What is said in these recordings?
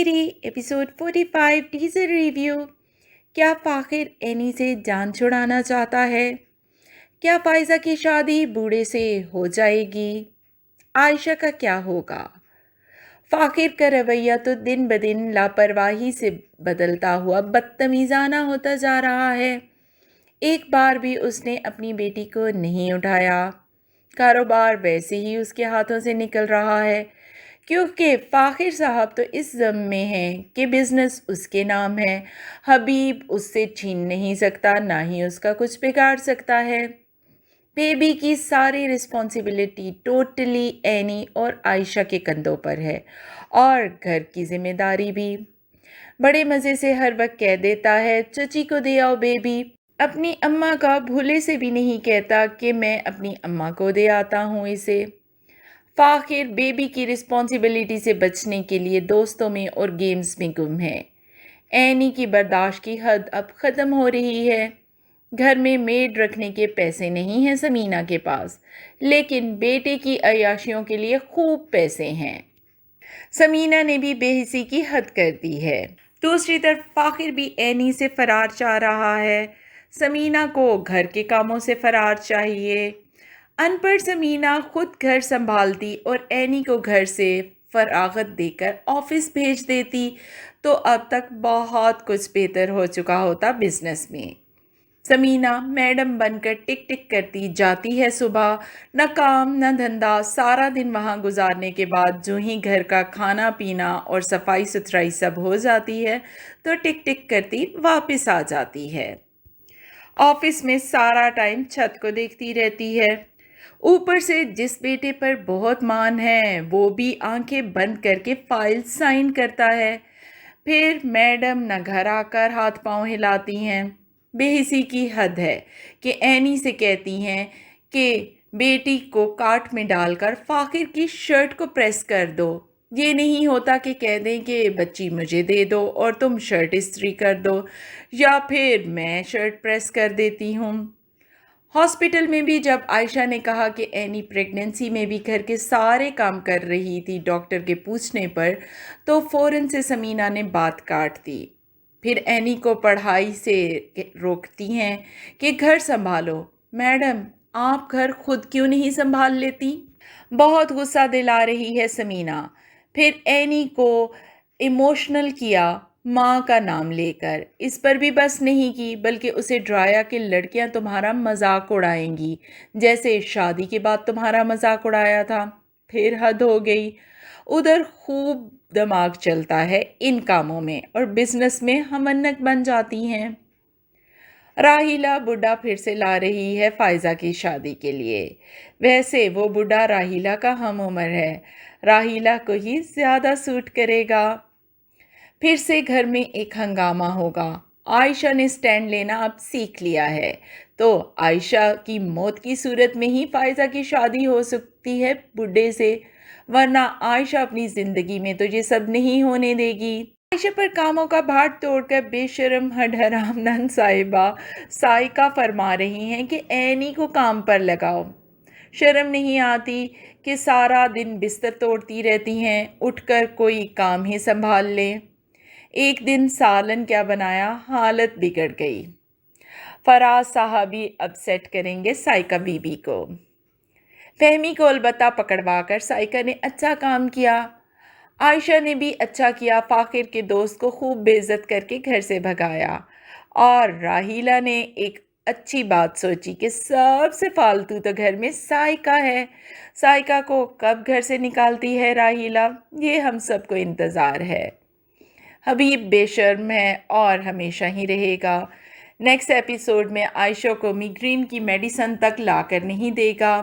Diary episode 45 teaser review. क्या Fakhir any से जान छुड़ाना चाहता है? क्या फाइजा की शादी बूढ़े से हो जाएगी? आयशा का क्या होगा? फाखिर का रवैया तो दिन ब दिन लापरवाही से बदलता हुआ बदतमीज़ाना होता जा रहा है। एक बार भी उसने अपनी बेटी को नहीं उठाया। कारोबार वैसे ही उसके हाथों से निकल रहा है, क्योंकि फ़ाखिर साहब तो इस ज़म में हैं कि बिज़नेस उसके नाम है। हबीब उससे छीन नहीं सकता, ना ही उसका कुछ बिगाड़ सकता है। बेबी की सारी रिस्पॉन्सिबिलिटी टोटली एनी और आयशा के कंधों पर है, और घर की जिम्मेदारी भी। बड़े मज़े से हर वक्त कह देता है, चची को दे आओ बेबी। अपनी अम्मा का भूले से भी नहीं कहता कि मैं अपनी अम्मा को दे आता हूँ इसे। फ़ाखिर बेबी की रिस्पॉन्सिबिलिटी से बचने के लिए दोस्तों में और गेम्स में गुम है। एनी की बर्दाश्त की हद अब ख़त्म हो रही है। घर में मेड रखने के पैसे नहीं हैं समीना के पास, लेकिन बेटे की अय्याशियों के लिए खूब पैसे हैं। समीना ने भी बेहिसी की हद कर दी है। दूसरी तरफ फ़ाखिर भी एनी से फ़रार चाह रहा है। समीना को घर के कामों से फ़रार चाहिए। अनपढ़ समीना खुद घर संभालती और एनी को घर से फरागत देकर ऑफिस भेज देती तो अब तक बहुत कुछ बेहतर हो चुका होता बिजनेस में। समीना मैडम बनकर टिक टिक करती जाती है सुबह, न काम न धंधा, सारा दिन वहाँ गुजारने के बाद जो ही घर का खाना पीना और सफाई सुथराई सब हो जाती है तो टिक टिक करती वापस आ जाती है। ऑफिस में सारा टाइम छत को देखती रहती है। ऊपर से जिस बेटे पर बहुत मान है वो भी आंखें बंद करके फाइल साइन करता है। फिर मैडम न घर आकर हाथ पांव हिलाती हैं। बेहिसी की हद है कि एनी से कहती हैं कि बेटी को काट में डालकर फ़ाखिर की शर्ट को प्रेस कर दो। ये नहीं होता कि कह दें कि बच्ची मुझे दे दो और तुम शर्ट इस्त्री कर दो, या फिर मैं शर्ट प्रेस कर देती हूँ। हॉस्पिटल में भी जब आयशा ने कहा कि एनी प्रेगनेंसी में भी घर के सारे काम कर रही थी डॉक्टर के पूछने पर, तो फ़ौरन से समीना ने बात काट दी। फिर एनी को पढ़ाई से रोकती हैं कि घर संभालो। मैडम, आप घर खुद क्यों नहीं संभाल लेती? बहुत गुस्सा दिला रही है समीना। फिर एनी को इमोशनल किया माँ का नाम लेकर। इस पर भी बस नहीं की, बल्कि उसे डराया कि लड़कियां तुम्हारा मजाक उड़ाएंगी, जैसे शादी के बाद तुम्हारा मजाक उड़ाया था। फिर हद हो गई। उधर खूब दिमाग चलता है इन कामों में और बिजनेस में हमन्नक बन जाती हैं। राहिला बुड्ढा फिर से ला रही है फायजा की शादी के लिए। वैसे वो बुड्ढा राहिला का हम उम्र है, राहिला को ही ज़्यादा सूट करेगा। फिर से घर में एक हंगामा होगा। आयशा ने स्टैंड लेना अब सीख लिया है, तो आयशा की मौत की सूरत में ही फायजा की शादी हो सकती है बुड्ढे से, वरना आयशा अपनी ज़िंदगी में तो ये सब नहीं होने देगी। आयशा पर कामों का भार तोड़कर बेशरम हडहराम नन साहिबा साइका फरमा रही हैं कि एनी को काम पर लगाओ। शर्म नहीं आती कि सारा दिन बिस्तर तोड़ती रहती हैं, उठकर कोई काम ही संभाल लें। एक दिन सालन क्या बनाया, हालत बिगड़ गई। फराज साहब भी अपसेट करेंगे साइका बीबी को। फहमी को अलबत्ता पकड़वाकर साइका ने अच्छा काम किया। आयशा ने भी अच्छा किया, फ़ाखिर के दोस्त को खूब बेइज्जत करके घर से भगाया। और राहिला ने एक अच्छी बात सोची कि सबसे फालतू तो घर में साइका है। साइका को कब घर से निकालती है राहिला, ये हम सबको इंतज़ार है। हबीब बेशर्म है और हमेशा ही रहेगा। नेक्स्ट एपिसोड में आयशा को मिग्रेन की मेडिसन तक लाकर नहीं देगा।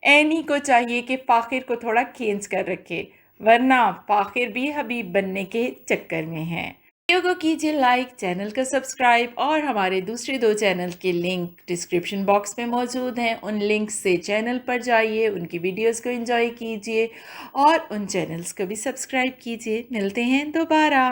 एनी को चाहिए कि फ़ाखिर को थोड़ा खींच कर रखे, वरना फ़ाखिर भी हबीब बनने के चक्कर में है। वीडियो को कीजिए लाइक, चैनल को सब्सक्राइब, और हमारे दूसरे 2 चैनल के लिंक डिस्क्रिप्शन बॉक्स में मौजूद हैं। उन लिंक्स से चैनल पर जाइए, उनकी वीडियोस को एंजॉय कीजिए और उन चैनल्स को भी सब्सक्राइब कीजिए। मिलते हैं दोबारा।